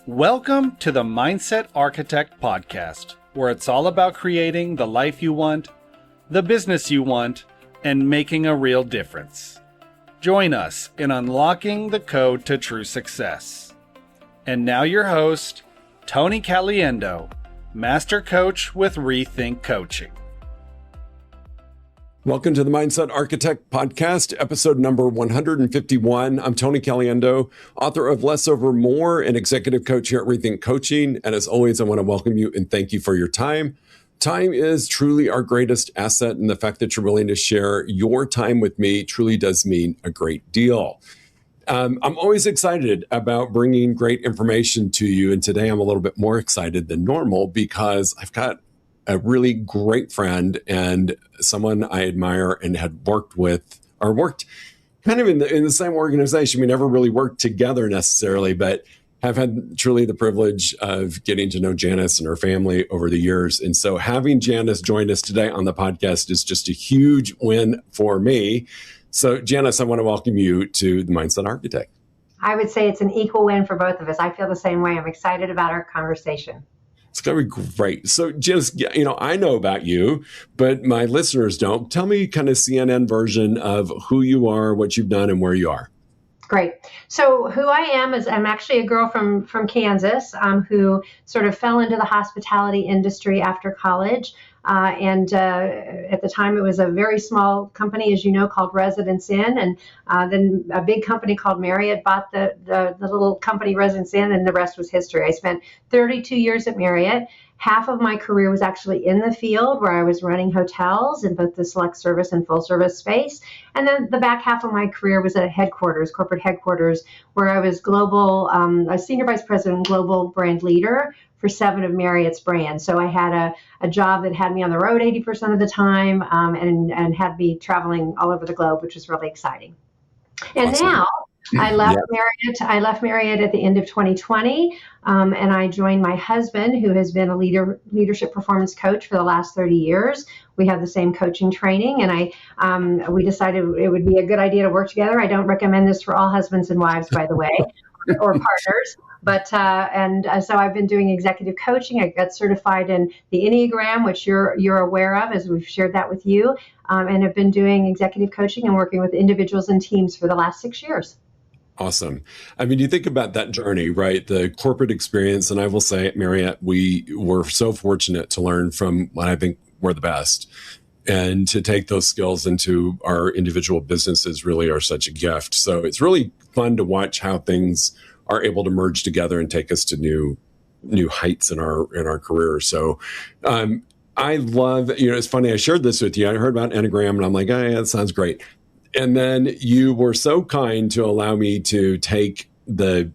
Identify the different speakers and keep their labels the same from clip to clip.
Speaker 1: Welcome to the Mindset Architect podcast, where it's all about creating the life you want, the business you want, and making a real difference. Join us in unlocking the code to true success. And now your host, Tony Caliendo, Master Coach with Rethink Coaching.
Speaker 2: Welcome to the Mindset Architect podcast, episode number 151. I'm Tony Caliendo, author of Less Over More and executive coach here at Rethink Coaching. And as always, I want to welcome you and thank you for your time. Time is truly our greatest asset, and the fact that you're willing to share your time with me truly does mean a great deal. I'm always excited about bringing great information to you, and today I'm a little bit more excited than normal because I've got a really great friend and someone I admire and had worked kind of in the same organization. We never really worked together necessarily, but have had truly the privilege of getting to know Janis and her family over the years. And so having Janis join us today on the podcast is just a huge win for me. So Janis, I want to welcome you to the Mindset Architect.
Speaker 3: I would say it's an equal win for both of us. I feel the same way. I'm excited about our conversation.
Speaker 2: It's going to be great. So just, I know about you, but my listeners don't. Tell me kind of CNN version of who you are, what you've done, and where you are.
Speaker 3: Great. So who I am is I'm actually a girl from Kansas who sort of fell into the hospitality industry after college. And at the time, it was a very small company, as you know, called Residence Inn. And then a big company called Marriott bought the little company Residence Inn, and the rest was history. I spent 32 years at Marriott. Half of my career was actually in the field where I was running hotels in both the select service and full service space. And then the back half of my career was at headquarters, corporate headquarters, where I was global, a senior vice president, global brand leader for 7 of Marriott's brands. So I had a job that had me on the road 80% of the time and had me traveling all over the globe, which was really exciting. And awesome. Now I left Marriott. I left Marriott at the end of 2020, and I joined my husband, who has been a leadership performance coach for the last 30 years. We have the same coaching training, and we decided it would be a good idea to work together. I don't recommend this for all husbands and wives, by the way, or partners. But so I've been doing executive coaching. I got certified in the Enneagram, which you're aware of, as we've shared that with you, and have been doing executive coaching and working with individuals and teams for the last 6 years.
Speaker 2: Awesome. I mean, you think about that journey, right? The corporate experience, and I will say at Marriott, we were so fortunate to learn from what I think were the best, and to take those skills into our individual businesses really are such a gift. So it's really fun to watch how things are able to merge together and take us to new heights in our careers. So I love, it's funny, I shared this with you. I heard about Enneagram and I'm like, oh, yeah, that sounds great. And then you were so kind to allow me to take the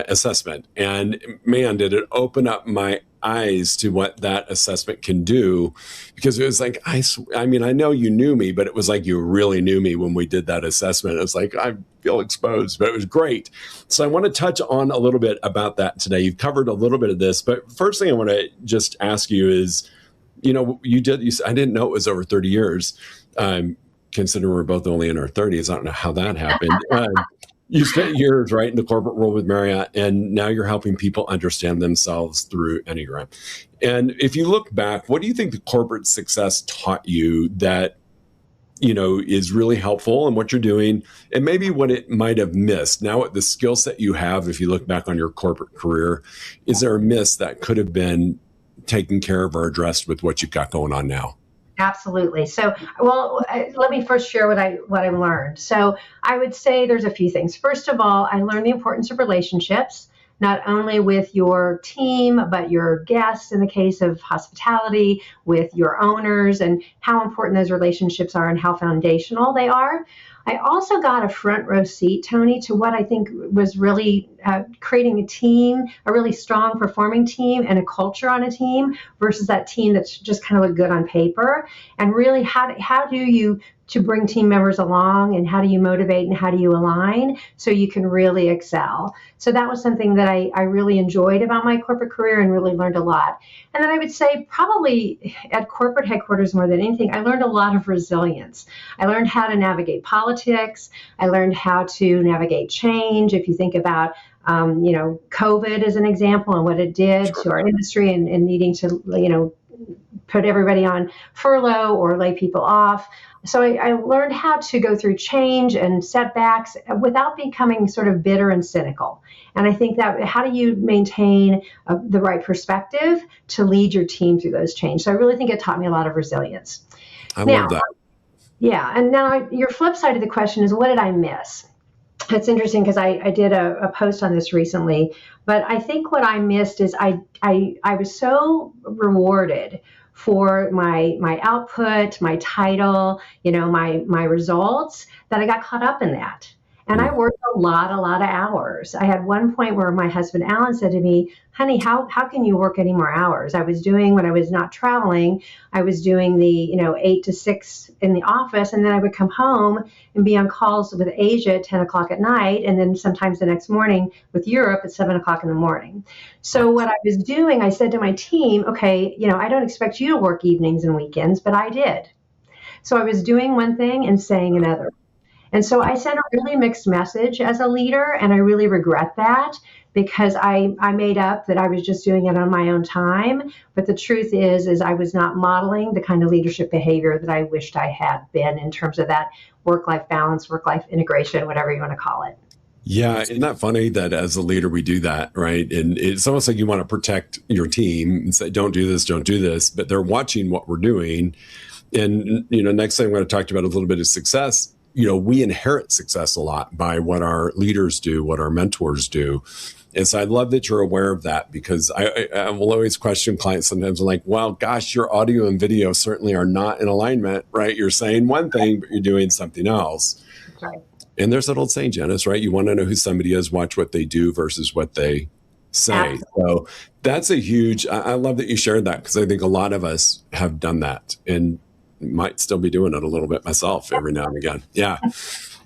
Speaker 2: assessment. And man, did it open up my eyes to what that assessment can do. Because it was like, I mean, I know you knew me, but it was like you really knew me when we did that assessment. It was like, I feel exposed, but it was great. So I want to touch on a little bit about that today. You've covered a little bit of this, but first thing I want to just ask you is, I didn't know it was over 30 years. Considering we're both only in our 30s, I don't know how that happened. You spent years, right, in the corporate world with Marriott, and now you're helping people understand themselves through Enneagram. And if you look back, what do you think the corporate success taught you that, is really helpful in what you're doing, and maybe what it might have missed? Now, the skill set you have, if you look back on your corporate career, is there a miss that could have been taken care of or addressed with what you've got going on now?
Speaker 3: Absolutely. So, let me first share what I learned. So I would say there's a few things. First of all, I learned the importance of relationships, not only with your team, but your guests in the case of hospitality, with your owners, and how important those relationships are and how foundational they are. I also got a front row seat, Tony, to what I think was really creating a team, a really strong performing team and a culture on a team versus that team that's just kind of look good on paper. And really, how do you to bring team members along, and how do you motivate and how do you align so you can really excel? So that was something that I really enjoyed about my corporate career and really learned a lot. And then I would say probably at corporate headquarters more than anything, I learned a lot of resilience. I learned how to navigate politics. I learned how to navigate change. If you think about COVID is an example and what it did to our industry and needing to, put everybody on furlough or lay people off. So I learned how to go through change and setbacks without becoming sort of bitter and cynical. And I think that how do you maintain the right perspective to lead your team through those changes? So I really think it taught me a lot of resilience.
Speaker 2: I love that.
Speaker 3: Yeah. And now your flip side of the question is, what did I miss? It's interesting because I did a post on this recently, but I think what I missed is I was so rewarded for my output, my title, my results, that I got caught up in that. And I worked a lot of hours. I had one point where my husband, Alan, said to me, honey, how can you work any more hours? I was doing, when I was not traveling, I was doing the, 8 to 6 in the office. And then I would come home and be on calls with Asia at 10 o'clock at night. And then sometimes the next morning with Europe at 7 o'clock in the morning. So what I was doing, I said to my team, okay, I don't expect you to work evenings and weekends, but I did. So I was doing one thing and saying another. And so I sent a really mixed message as a leader, and I really regret that because I made up that I was just doing it on my own time. But the truth is I was not modeling the kind of leadership behavior that I wished I had been in terms of that work-life balance, work-life integration, whatever you want to call it.
Speaker 2: Yeah, isn't that funny that as a leader we do that, right? And it's almost like you want to protect your team and say, don't do this, but they're watching what we're doing. And, next thing I'm going to talk to you about a little bit of success. We inherit success a lot by what our leaders do, what our mentors do. And so I love that you're aware of that, because I will always question clients sometimes. I'm like, well, gosh, your audio and video certainly are not in alignment, right? You're saying one thing, but you're doing something else.
Speaker 3: That's right.
Speaker 2: And there's that old saying, Janis, right? You want to know who somebody is, watch what they do versus what they say. Absolutely. So that's a huge, I love that you shared that, because I think a lot of us have done that and might still be doing it a little bit myself every now and again. Yeah.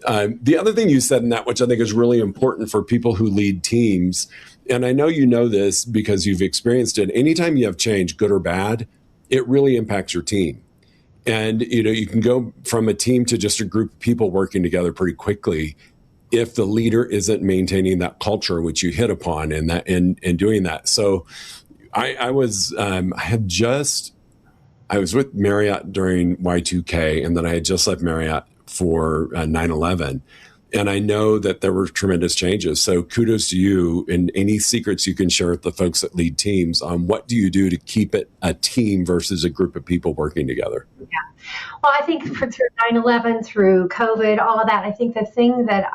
Speaker 2: The other thing you said in that, which I think is really important for people who lead teams, and I know you know this because you've experienced it, anytime you have change, good or bad, it really impacts your team. And, you can go from a team to just a group of people working together pretty quickly if the leader isn't maintaining that culture, which you hit upon in doing that. So I was with Marriott during Y2K, and then I had just left Marriott for 9/11. And I know that there were tremendous changes. So kudos to you, and any secrets you can share with the folks that lead teams on what do you do to keep it a team versus a group of people working together?
Speaker 3: Yeah. Well, I think through 9/11, through COVID, all of that, I think the thing that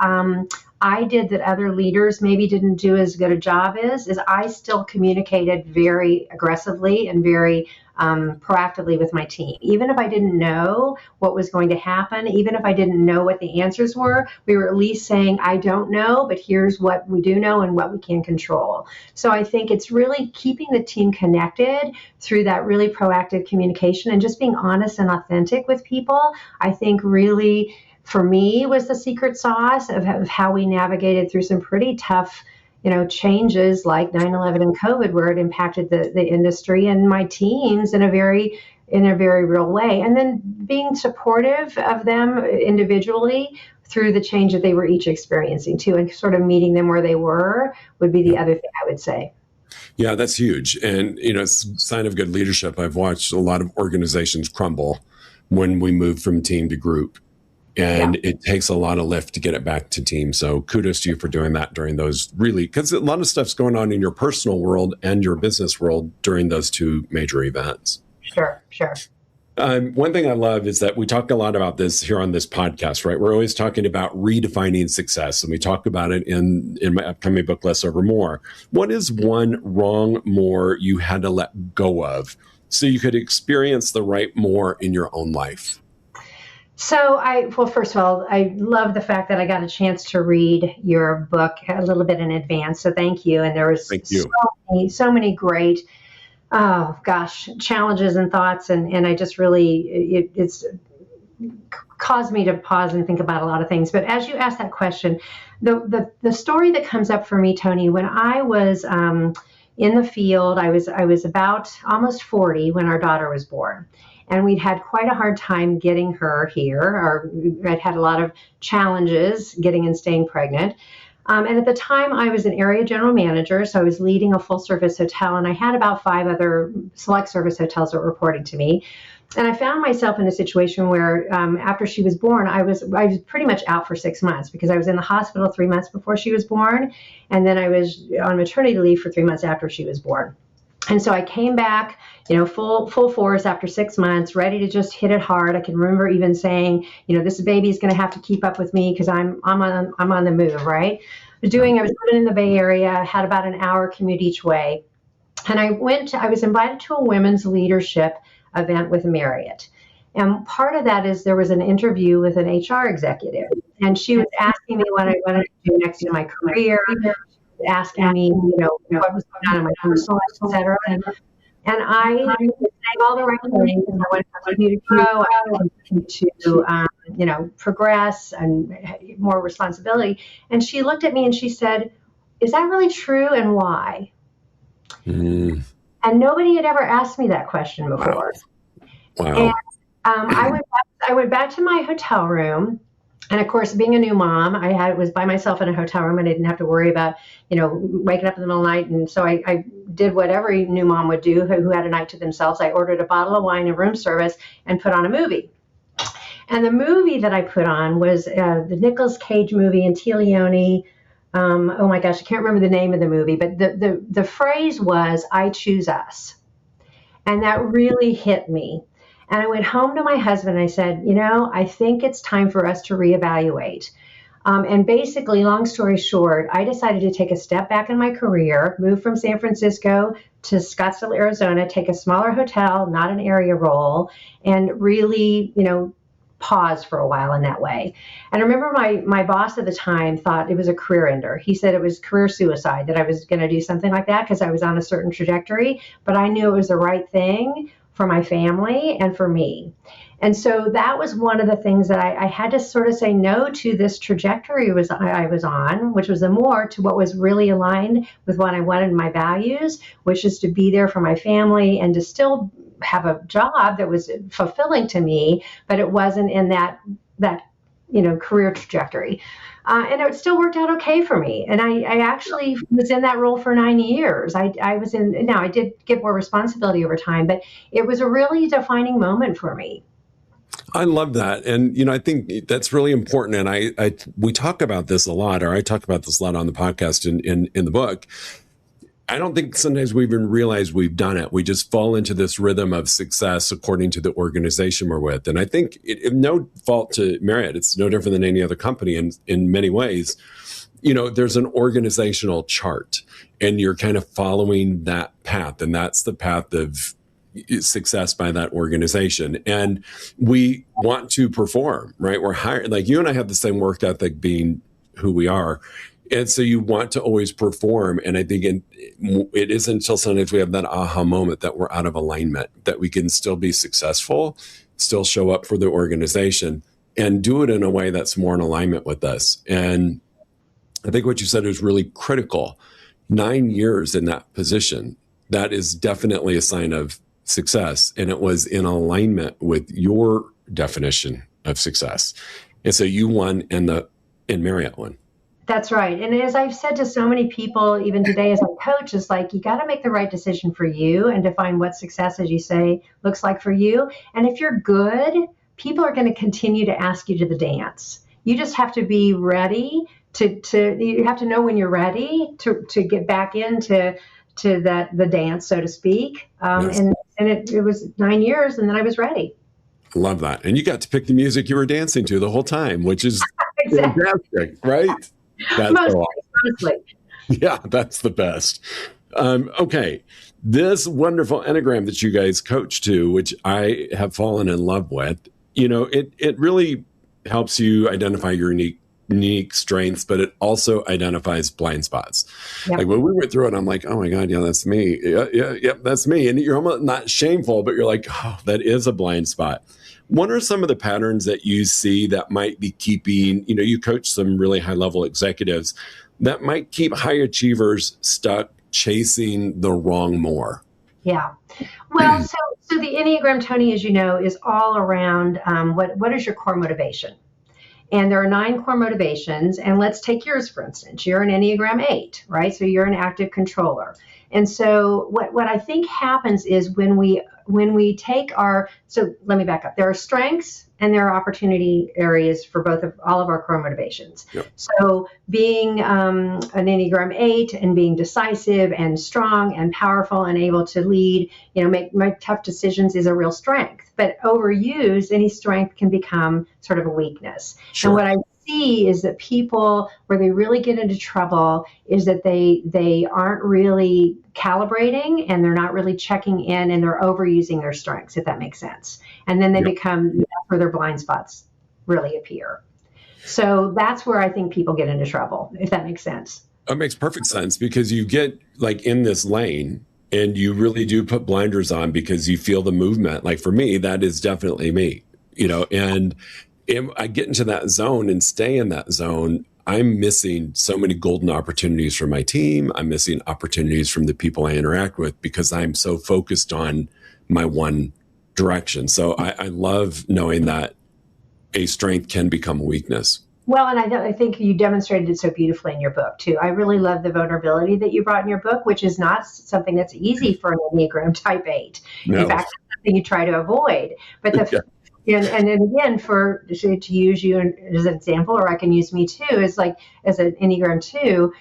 Speaker 3: I did that other leaders maybe didn't do as good a job is I still communicated very aggressively and very proactively with my team. Even if I didn't know what was going to happen, even if I didn't know what the answers were, we were at least saying, I don't know, but here's what we do know and what we can control. So I think it's really keeping the team connected through that really proactive communication and just being honest and authentic with people. I think really, for me, was the secret sauce of how we navigated through some pretty tough changes like 9/11 and COVID, where it impacted the industry and my teams in a very real way. And then being supportive of them individually through the change that they were each experiencing too, and sort of meeting them where they were would be the other thing I would say.
Speaker 2: Yeah, that's huge. And, it's a sign of good leadership. I've watched a lot of organizations crumble when we move from team to group. And it takes a lot of lift to get it back to team. So kudos to you for doing that during those because a lot of stuff's going on in your personal world and your business world during those two major events.
Speaker 3: Sure.
Speaker 2: One thing I love is that we talk a lot about this here on this podcast, right? We're always talking about redefining success, and we talk about it in my upcoming book, Less Over More. What is one wrong more you had to let go of so you could experience the right more in your own life?
Speaker 3: So first of all, I love the fact that I got a chance to read your book a little bit in advance. So thank you. And there was so many great, challenges and thoughts. And I just really, it's caused me to pause and think about a lot of things. But as you asked that question, the story that comes up for me, Tony, when I was in the field, I was about almost 40 when our daughter was born. And we'd had quite a hard time getting her here, or I'd had a lot of challenges getting and staying pregnant. And at the time, I was an area general manager, so I was leading a full-service hotel, and I had about 5 other select service hotels that were reporting to me. And I found myself in a situation where after she was born, I was pretty much out for 6 months because I was in the hospital 3 months before she was born, and then I was on maternity leave for 3 months after she was born. And so I came back, full force after 6 months, ready to just hit it hard. I can remember even saying, this baby is going to have to keep up with me because I'm on the move, right? I was living in the Bay Area, had about an hour commute each way. And I was invited to a women's leadership event with Marriott. And part of that is there was an interview with an HR executive, and she was asking me what I wanted to do next in my career, asking me, what was going on in my personal life, et cetera. And I was saying all the right things. I wanted to continue to grow. I wanted to, progress and more responsibility. And she looked at me and she said, "Is that really true, and why?" Mm. And nobody had ever asked me that question before.
Speaker 2: Wow.
Speaker 3: And I went back to my hotel room. And of course, being a new mom, was by myself in a hotel room, and I didn't have to worry about, waking up in the middle of the night. And so I did what every new mom would do who had a night to themselves. I ordered a bottle of wine and room service and put on a movie. And the movie that I put on was the Nicolas Cage movie, and Caliendo. Oh my gosh, I can't remember the name of the movie, but the phrase was, "I choose us." And that really hit me. And I went home to my husband and I said, I think it's time for us to reevaluate. And basically, long story short, I decided to take a step back in my career, move from San Francisco to Scottsdale, Arizona, take a smaller hotel, not an area role, and really, pause for a while in that way. And I remember my boss at the time thought it was a career ender. He said it was career suicide, that I was going to do something like that because I was on a certain trajectory, but I knew it was the right thing for my family and for me. And so that was one of the things that I had to sort of say no to this trajectory I was on, which was more to what was really aligned with what I wanted in my values, which is to be there for my family and to still have a job that was fulfilling to me, but it wasn't in that career trajectory. And it still worked out okay for me. And I actually was in that role for 9 years. I did get more responsibility over time, but it was a really defining moment for me.
Speaker 2: I love that. And, I think that's really important. And we talk about this a lot, or I talk about this a lot on the podcast in the book. I don't think sometimes we even realize we've done it. We just fall into this rhythm of success according to the organization we're with. And I think no fault to Marriott. It's no different than any other company in many ways. There's an organizational chart and you're kind of following that path. And that's the path of success by that organization. And we want to perform, right? We're hired, like you and I have the same work ethic being who we are. And so you want to always perform. And I think it isn't until sometimes we have that aha moment that we're out of alignment, that we can still be successful, still show up for the organization and do it in a way that's more in alignment with us. And I think what you said is really critical. 9 years in that position, that is definitely a sign of success. And it was in alignment with your definition of success. And so you won and Marriott won.
Speaker 3: That's right. And as I've said to so many people, even today as a coach, is like, you got to make the right decision for you and define what success, as you say, looks like for you. And if you're good, people are going to continue to ask you to the dance. You just have to be ready you have to know when you're ready to get back into the dance, so to speak. Yes. And it was 9 years and then I was ready.
Speaker 2: Love that. And you got to pick the music you were dancing to the whole time, which is
Speaker 3: exactly.
Speaker 2: Fantastic, right? That's
Speaker 3: mostly.
Speaker 2: Yeah, that's the best. Okay. This wonderful Enneagram that you guys coach to, which I have fallen in love with, it really helps you identify your unique strengths, but it also identifies blind spots. Yep. Like when we went through it, I'm like, oh my God, yeah, that's me. Yeah, that's me. And you're almost not shameful, but you're like, oh, that is a blind spot. What are some of the patterns that you see that might be keeping, you coach some really high level executives that might keep high achievers stuck chasing the wrong more?
Speaker 3: Yeah. Well, so the Enneagram, Tony, as you know, is all around what is your core motivation? And there are 9 core motivations. And let's take yours, for instance. You're an Enneagram 8, right? So you're an active controller. And so what I think happens is when we take so let me back up. There are strengths and there are opportunity areas for all of our core motivations.
Speaker 2: Yep.
Speaker 3: So being an Enneagram 8 and being decisive and strong and powerful and able to lead, make tough decisions is a real strength. But overused, any strength can become sort of a weakness.
Speaker 2: Sure.
Speaker 3: And what I see is that people, where they really get into trouble, is that they aren't really calibrating and they're not really checking in, and they're overusing their strengths, if that makes sense. And then they become, that's where their blind spots really appear. So that's where I think people get into trouble, if that makes sense.
Speaker 2: It makes perfect sense, because you get like in this lane and you really do put blinders on because you feel the movement. Like for me, that is definitely me, and I get into that zone and stay in that zone. I'm missing so many golden opportunities from my team. I'm missing opportunities from the people I interact with because I'm so focused on my one direction. So I love knowing that a strength can become a weakness.
Speaker 3: Well, and I think you demonstrated it so beautifully in your book, too. I really love the vulnerability that you brought in your book, which is not something that's easy for an Enneagram type 8. No. In fact, it's something you try to avoid. But and then again, to use you as an example, or I can use me too, is like as an Enneagram 2,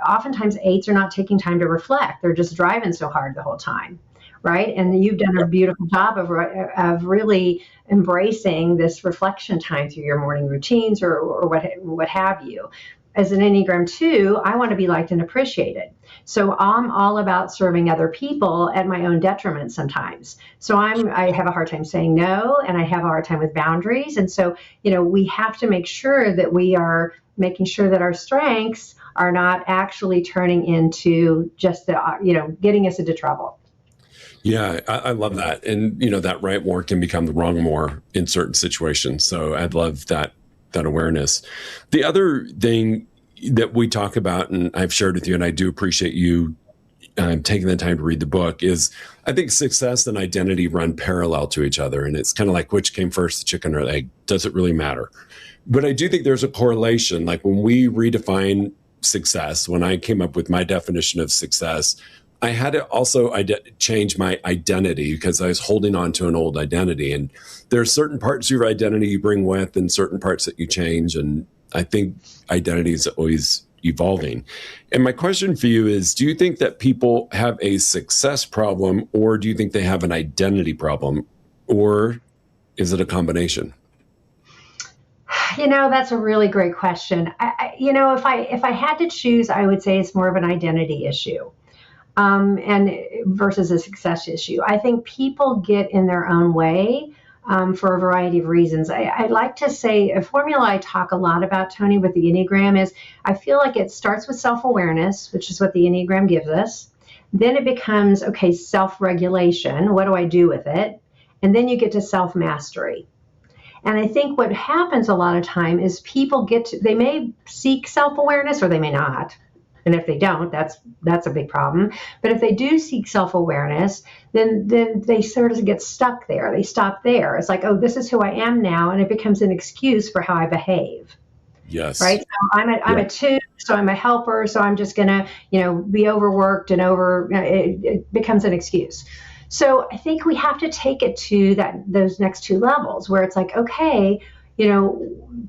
Speaker 3: oftentimes 8s are not taking time to reflect. They're just driving so hard the whole time. Right. And you've done a beautiful job of really embracing this reflection time through your morning routines or what have you. As an Enneagram 2, I want to be liked and appreciated. So I'm all about serving other people at my own detriment sometimes. So I have a hard time saying no, and I have a hard time with boundaries. And so, we have to make sure that we are making sure that our strengths are not actually turning into just getting us into trouble.
Speaker 2: Yeah, I love that. And, that right more can become the wrong more in certain situations. So I'd love that awareness. The other thing that we talk about, and I've shared with you, and I do appreciate you taking the time to read the book, is I think success and identity run parallel to each other. And it's kind of like, which came first, the chicken or the egg? Does it really matter? But I do think there's a correlation. Like when we redefine success, when I came up with my definition of success, I had to also change my identity because I was holding on to an old identity. And there are certain parts of your identity you bring with and certain parts that you change. And I think identity is always evolving. And my question for you is, do you think that people have a success problem, or do you think they have an identity problem, or is it a combination?
Speaker 3: That's a really great question. If I had to choose, I would say it's more of an identity issue. And versus a success issue. I think people get in their own way for a variety of reasons. I'd like to say a formula I talk a lot about, Tony, with the Enneagram is I feel like it starts with self-awareness, which is what the Enneagram gives us. Then it becomes, self-regulation. What do I do with it? And then you get to self-mastery. And I think what happens a lot of time is people they may seek self-awareness or they may not. And if they don't, that's a big problem. But if they do seek self-awareness, then they sort of get stuck there. They stop there. It's like, this is who I am now. And it becomes an excuse for how I behave.
Speaker 2: Yes.
Speaker 3: Right. So I'm a 2, so I'm a helper. So I'm just going to, be overworked and it becomes an excuse. So I think we have to take it to those next 2 levels where it's like,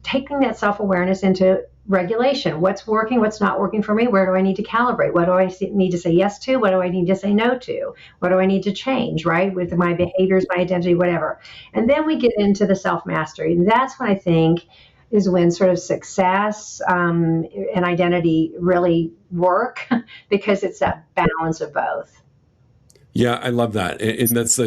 Speaker 3: taking that self-awareness into regulation. What's working, what's not working for me? Where do I need to calibrate? What do I need to say yes to? What do I need to say no to? What do I need to change, right? With my behaviors, my identity, whatever. And then we get into the self-mastery. And that's when I think is when sort of success and identity really work because it's that balance of both.
Speaker 2: Yeah, I love that. And that's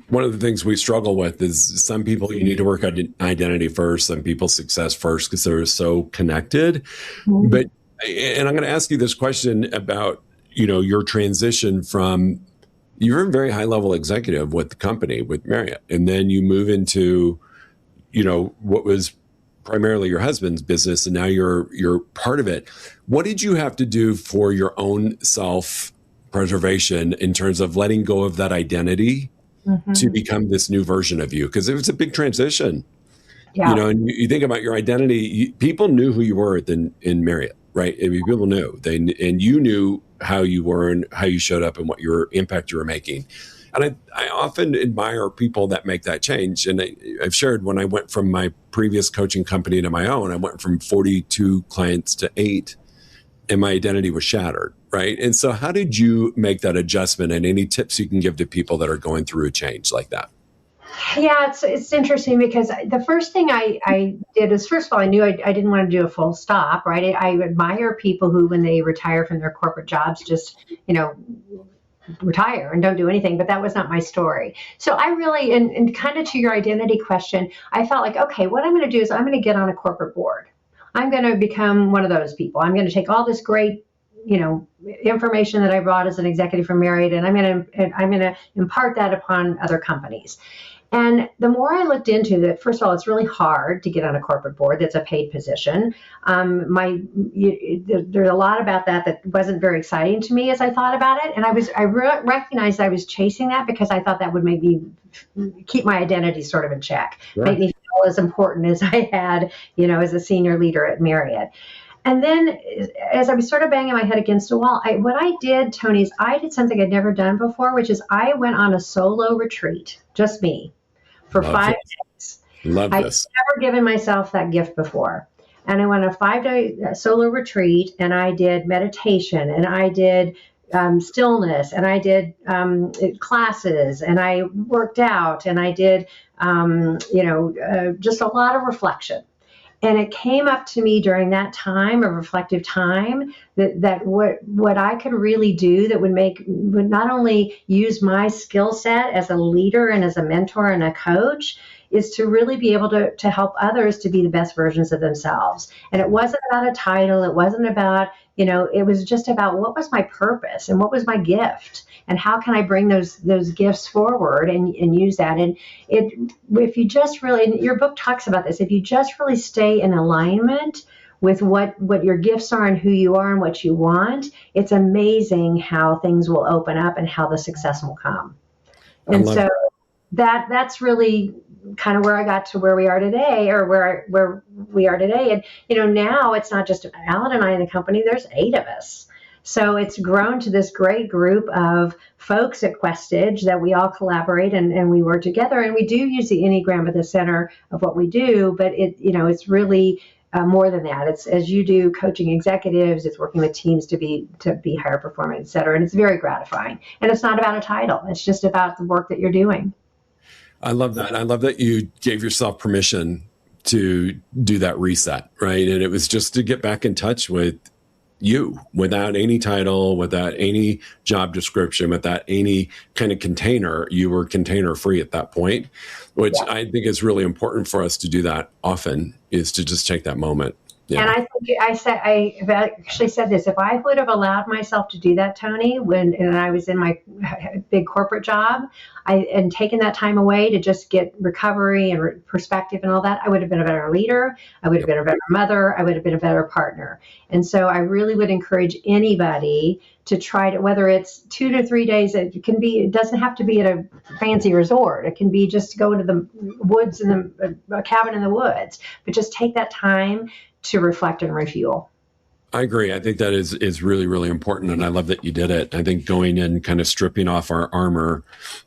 Speaker 2: one of the things we struggle with is some people you need to work on identity first, some people success first because they're so connected. Mm-hmm. And I'm going to ask you this question about, your transition from, you're a very high level executive with the company, with Marriott, and then you move into, what was primarily your husband's business, and now you're part of it. What did you have to do for your own self-preservation in terms of letting go of that identity? Mm-hmm. To become this new version of you? Because it was a big transition.
Speaker 3: Yeah.
Speaker 2: And you think about your identity, people knew who you were in Marriott, right? I mean, people knew, and you knew how you were and how you showed up and what your impact you were making. And I often admire people that make that change. And I've shared, when I went from my previous coaching company to my own, I went from 42 clients to 8, and my identity was shattered, right? And so how did you make that adjustment, and any tips you can give to people that are going through a change like that?
Speaker 3: Yeah, it's interesting because the first thing I did is, first of all, I knew I didn't want to do a full stop, right? I admire people who, when they retire from their corporate jobs, just, retire and don't do anything, but that was not my story. So I really, and kind of to your identity question, I felt like, okay, what I'm going to do is I'm going to get on a corporate board. I'm going to become one of those people. I'm going to take all this great, information that I brought as an executive from Marriott, and I'm going to impart that upon other companies. And the more I looked into that, first of all, it's really hard to get on a corporate board that's a paid position. There's a lot about that wasn't very exciting to me as I thought about it. And I recognized I was chasing that because I thought that would make me keep my identity sort of in check, make me feel as important as I had, as a senior leader at Marriott. And then as I was sort of banging my head against a wall, what I did, Tony, is I did something I'd never done before, which is I went on a solo retreat, just me, for 5 days.
Speaker 2: Love this.
Speaker 3: I've never given myself that gift before. And I went on a 5-day solo retreat, and I did meditation, and I did stillness, and I did classes, and I worked out, and I did, just a lot of reflection. And it came up to me during that time, a reflective time, that what I could really do that would not only use my skill set as a leader and as a mentor and a coach, is to really be able to help others to be the best versions of themselves. And it wasn't about a title. It wasn't about, it was just about what was my purpose and what was my gift and how can I bring those gifts forward and use that. And if you just really, and your book talks about this, if you just really stay in alignment with what your gifts are and who you are and what you want, it's amazing how things will open up and how the success will come. And so that's really kind of where I got to where we are today, or where we are today. And, now it's not just Alan and I in the company, there's 8 of us. So it's grown to this great group of folks at Questage that we all collaborate and we work together. And we do use the Enneagram at the center of what we do, but it's really more than that. It's, as you do, coaching executives, it's working with teams to be higher performing, et cetera. And it's very gratifying. And it's not about a title. It's just about the work that you're doing.
Speaker 2: I love that. I love that you gave yourself permission to do that reset, right? And it was just to get back in touch with you, without any title, without any job description, without any kind of container. You were container free at that point, which I think is really important for us to do that often, is to just take that moment. Yeah. And
Speaker 3: I actually said this, if I would have allowed myself to do that, Tony, and I was in my big corporate job, and taken that time away to just get recovery and perspective and all that, I would have been a better leader. I would have been a better mother. I would have been a better partner. And so I really would encourage anybody to try to, whether it's 2 to 3 days, it doesn't have to be at a fancy resort. It can be just go into the woods, a cabin in the woods, but just take that time to reflect and refuel.
Speaker 2: I agree. I think that is really, really important. And I love that you did it. I think going in, kind of stripping off our armor,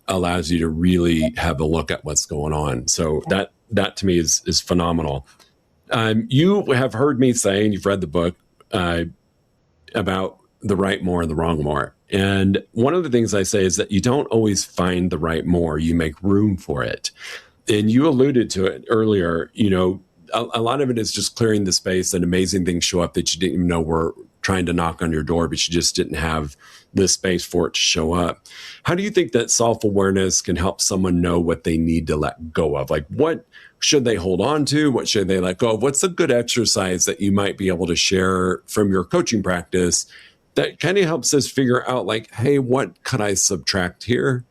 Speaker 2: allows you to really have a look at what's going on. So that to me is phenomenal. You have heard me say, and you've read the book, about the right more and the wrong more. And one of the things I say is that you don't always find the right more, you make room for it. And you alluded to it earlier, a lot of it is just clearing the space, and amazing things show up that you didn't even know were trying to knock on your door, but you just didn't have the space for it to show up. How do you think that self-awareness can help someone know what they need to let go of? Like, what should they hold on to? What should they let go of? What's a good exercise that you might be able to share from your coaching practice that kind of helps us figure out, like, hey, what could I subtract here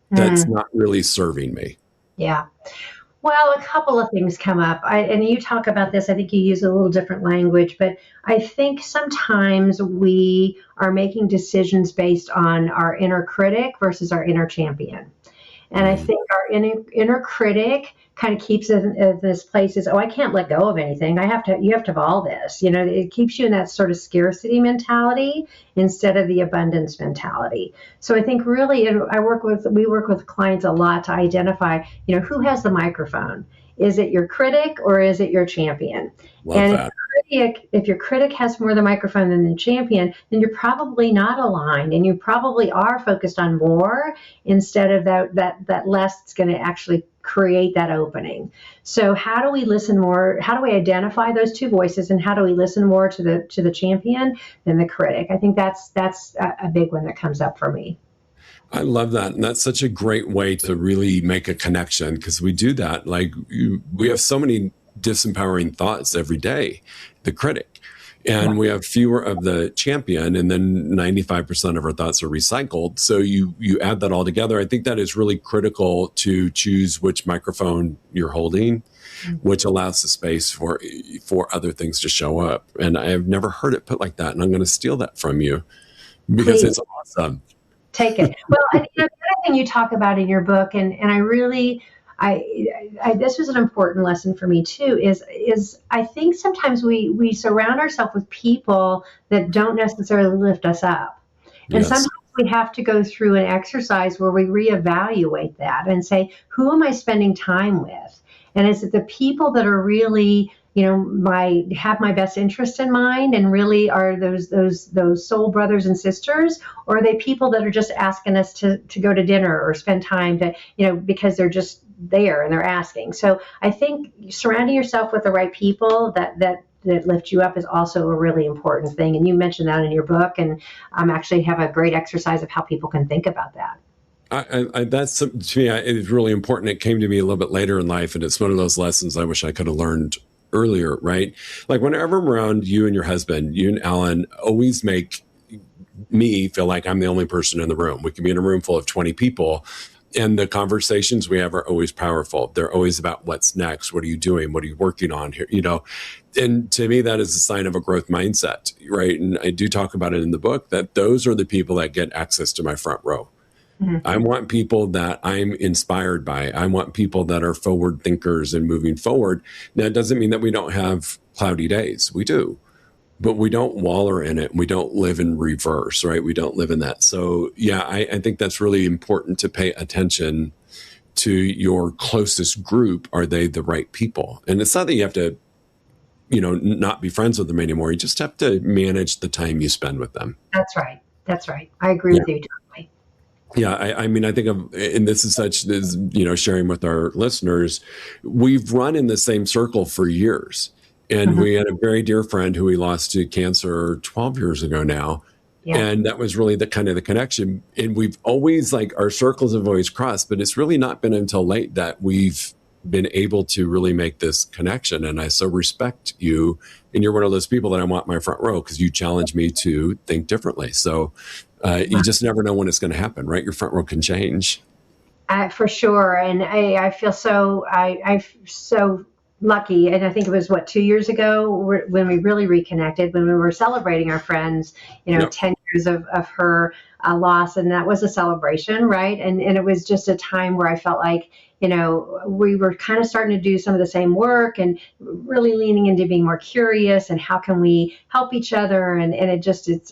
Speaker 2: that's not really serving me?
Speaker 3: Yeah. Well, a couple of things come up. And you talk about this, I think you use a little different language, but I think sometimes we are making decisions based on our inner critic versus our inner champion. And I think our inner critic kind of keeps it in this place is, oh, I can't let go of anything. You have to have all this. It keeps you in that sort of scarcity mentality instead of the abundance mentality. So I think really we work with clients a lot to identify, who has the microphone. Is it your critic or is it your champion?
Speaker 2: Love that.
Speaker 3: If your critic has more of the microphone than the champion, then you're probably not aligned, and you probably are focused on more instead of that less that's going to actually create that opening. So how do we listen more? How do we identify those two voices, and how do we listen more to the champion than the critic? I think that's a big one that comes up for me.
Speaker 2: I love that. And that's such a great way to really make a connection, because we do that. We have so many disempowering thoughts every day, the critic, and we have fewer of the champion, and then 95% of our thoughts are recycled. So you add that all together. I think that is really critical to choose which microphone you're holding, which allows the space for other things to show up. And I have never heard it put like that. And I'm going to steal that from you because It's awesome.
Speaker 3: Take it. Well, the other thing you talk about in your book, and I really, this was an important lesson for me too, is I think sometimes we surround ourselves with people that don't necessarily lift us up. And sometimes we have to go through an exercise where we reevaluate that and say, who am I spending time with? And is it the people that are really, have my best interest in mind and really are those soul brothers and sisters, or are they people that are just asking us to go to dinner or spend time to, because they're just there and they're asking. So I think surrounding yourself with the right people that lift you up is also a really important thing. And you mentioned that in your book, and actually have a great exercise of how people can think about that.
Speaker 2: That's, to me, it's really important. It came to me a little bit later in life, and it's one of those lessons I wish I could have learned earlier, right? Like whenever I'm around you and your husband, you and Alan always make me feel like I'm the only person in the room. We can be in a room full of 20 people, and the conversations we have are always powerful. They're always about what's next. What are you doing? What are you working on here? And to me, that is a sign of a growth mindset, right? And I do talk about it in the book that those are the people that get access to my front row. Mm-hmm. I want people that I'm inspired by. I want people that are forward thinkers and moving forward. Now, it doesn't mean that we don't have cloudy days. We do, but we don't waller in it. We don't live in reverse, right? We don't live in that. So yeah, I think that's really important to pay attention to your closest group. Are they the right people? And it's not that you have to, not be friends with them anymore. You just have to manage the time you spend with them.
Speaker 3: That's right. I agree with you totally.
Speaker 2: Yeah, I mean, I think and this is such, sharing with our listeners, we've run in the same circle for years. And we had a very dear friend who we lost to cancer 12 years ago now. Yeah. And that was really the kind of the connection. And we've always, our circles have always crossed, but it's really not been until late that we've been able to really make this connection. And I so respect you. And you're one of those people that I want my front row because you challenge me to think differently. So you just never know when it's going to happen, right? Your front row can change.
Speaker 3: For sure. And I feel I'm so lucky. And I think it was 2 years ago when we really reconnected, when we were celebrating our friends, 10 years of her loss. And that was a celebration, right? And it was just a time where I felt like, we were kind of starting to do some of the same work and really leaning into being more curious and how can we help each other. And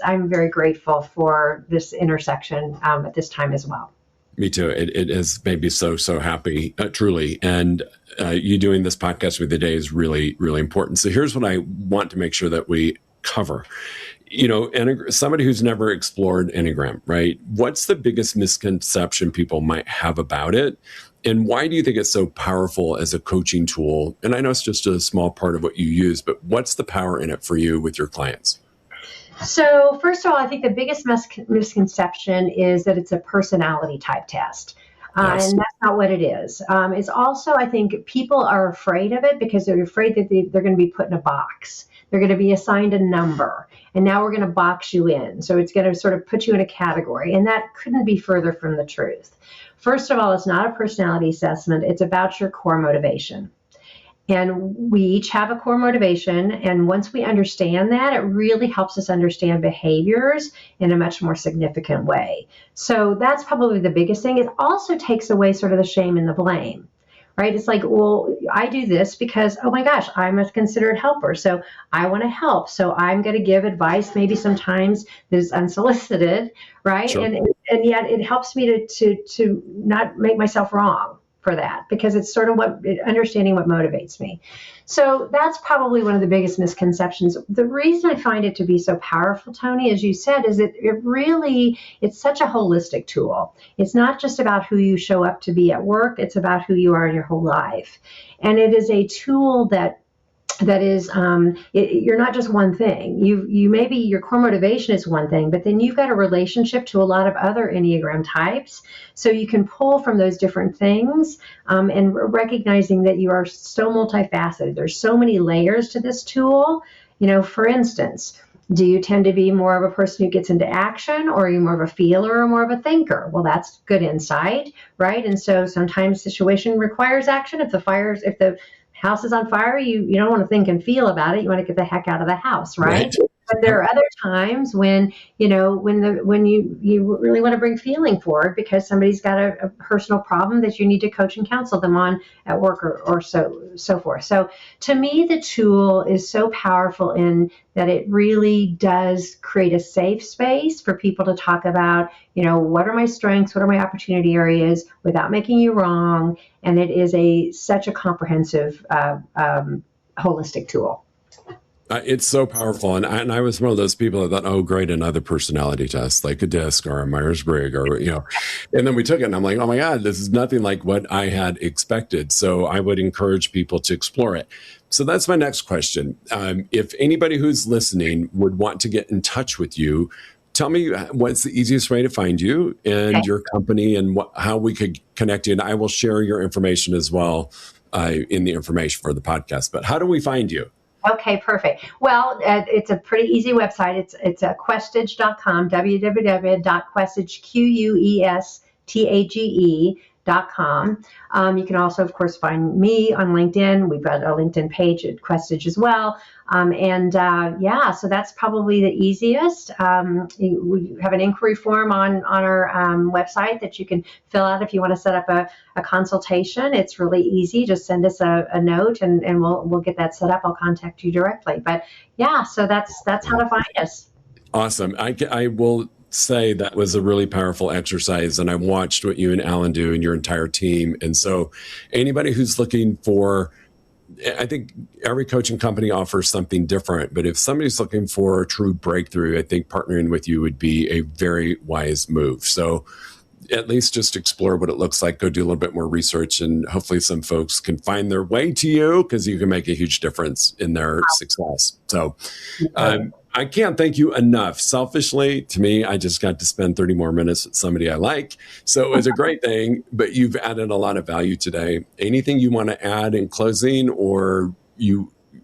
Speaker 3: I'm very grateful for this intersection at this time as well.
Speaker 2: Me too. It has made me so happy, truly. And you doing this podcast with me today is really, really important. So here's what I want to make sure that we cover. Somebody who's never explored Enneagram, right? What's the biggest misconception people might have about it? And why do you think it's so powerful as a coaching tool? And I know it's just a small part of what you use, but what's the power in it for you with your clients?
Speaker 3: So first of all, I think the biggest misconception is that it's a personality type test. Yes. And that's not what it is. It's also, I think people are afraid of it because they're afraid that they're going to be put in a box. They're going to be assigned a number. And now we're going to box you in. So it's going to sort of put you in a category. And that couldn't be further from the truth. First of all, it's not a personality assessment. It's about your core motivation. And we each have a core motivation. And once we understand that, it really helps us understand behaviors in a much more significant way. So that's probably the biggest thing. It also takes away sort of the shame and the blame. Right? It's like, well, I do this because, oh my gosh, I'm a considerate helper. So I want to help. So I'm going to give advice, maybe sometimes that is unsolicited, right?
Speaker 2: Sure.
Speaker 3: And yet it helps me to not make myself wrong for that, because it's sort of understanding what motivates me. So that's probably one of the biggest misconceptions. The reason I find it to be so powerful, Tony, as you said, is that it's such a holistic tool. It's not just about who you show up to be at work. It's about who you are in your whole life. And it is a tool that is, you're not just one thing. You maybe your core motivation is one thing, but then you've got a relationship to a lot of other Enneagram types. So you can pull from those different things, and recognizing that you are so multifaceted. There's so many layers to this tool. For instance, do you tend to be more of a person who gets into action, or are you more of a feeler or more of a thinker? Well, that's good insight, right? And so sometimes situation requires action. If the house is on fire, you don't want to think and feel about it. You want to get the heck out of the house, right? But there are other times when you really want to bring feeling forward because somebody's got a personal problem that you need to coach and counsel them on at work or so forth. So to me, the tool is so powerful in that it really does create a safe space for people to talk about, what are my strengths, what are my opportunity areas without making you wrong. And it is such a comprehensive, holistic tool.
Speaker 2: It's so powerful. And I was one of those people that thought, oh, great, another personality test, like a DISC or a Myers-Briggs and then we took it and I'm like, oh my God, this is nothing like what I had expected. So I would encourage people to explore it. So that's my next question. If anybody who's listening would want to get in touch with you, tell me what's the easiest way to find you and your company and how we could connect you. And I will share your information as well in the information for the podcast. But how do we find you?
Speaker 3: Okay, perfect. Well, it's a pretty easy website. It's questage.com, www.questage, Questage.com. You can also, of course, find me on LinkedIn. We've got a LinkedIn page at Questage as well. So that's probably the easiest. We have an inquiry form on our website that you can fill out if you want to set up a consultation. It's really easy. Just send us a note and we'll get that set up. I'll contact you directly. But so that's how to find us.
Speaker 2: Awesome. I will say that was a really powerful exercise, and I watched what you and Alan do and your entire team. And so anybody who's looking for, I think every coaching company offers something different, but if somebody's looking for a true breakthrough, I think partnering with you would be a very wise move. So at least just explore what it looks like, go do a little bit more research, and hopefully some folks can find their way to you because you can make a huge difference in their success. So I can't thank you enough. Selfishly, to me, I just got to spend 30 more minutes with somebody I like. So it was a great thing, but you've added a lot of value today. Anything you want to add in closing, or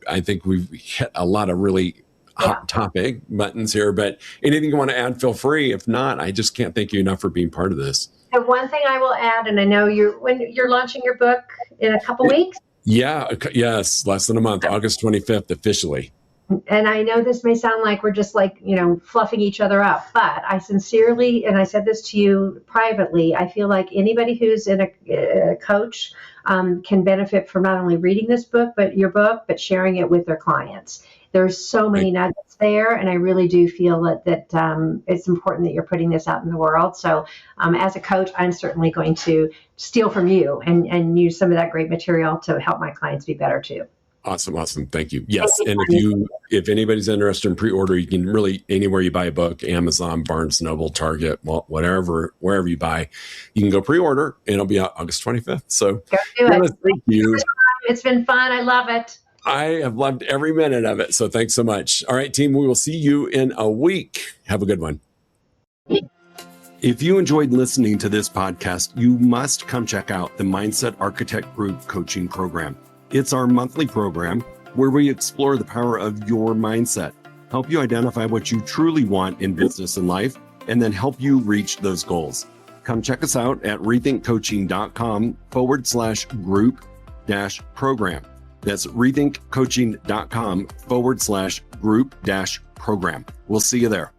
Speaker 2: I think we've hit a lot of really hot topic buttons here, but anything you want to add, feel free. If not, I just can't thank you enough for being part of this.
Speaker 3: The one thing I will add, and I know when you're launching your book in a couple weeks.
Speaker 2: Yes, less than a month, August 25th, officially.
Speaker 3: And I know this may sound like we're just fluffing each other up, but I sincerely, and I said this to you privately, I feel like anybody who's in a coach can benefit from not only reading this book, but your book, but sharing it with their clients. There's so many nuggets there, and I really do feel that it's important that you're putting this out in the world. So as a coach, I'm certainly going to steal from you and use some of that great material to help my clients be better too.
Speaker 2: Awesome. Thank you. Yes. And if anybody's interested in pre-order, you can really, anywhere you buy a book, Amazon, Barnes & Noble, Target, wherever you buy, you can go pre-order and it'll be out August 25th. So
Speaker 3: Janis,
Speaker 2: thank you.
Speaker 3: It's been fun. I love it.
Speaker 2: I have loved every minute of it. So thanks so much. All right, team, we will see you in a week. Have a good one. If you enjoyed listening to this podcast, you must come check out the Mindset Architect Group Coaching Program. It's our monthly program where we explore the power of your mindset, help you identify what you truly want in business and life, and then help you reach those goals. Come check us out at rethinkcoaching.com/group-program. That's rethinkcoaching.com/group-program. We'll see you there.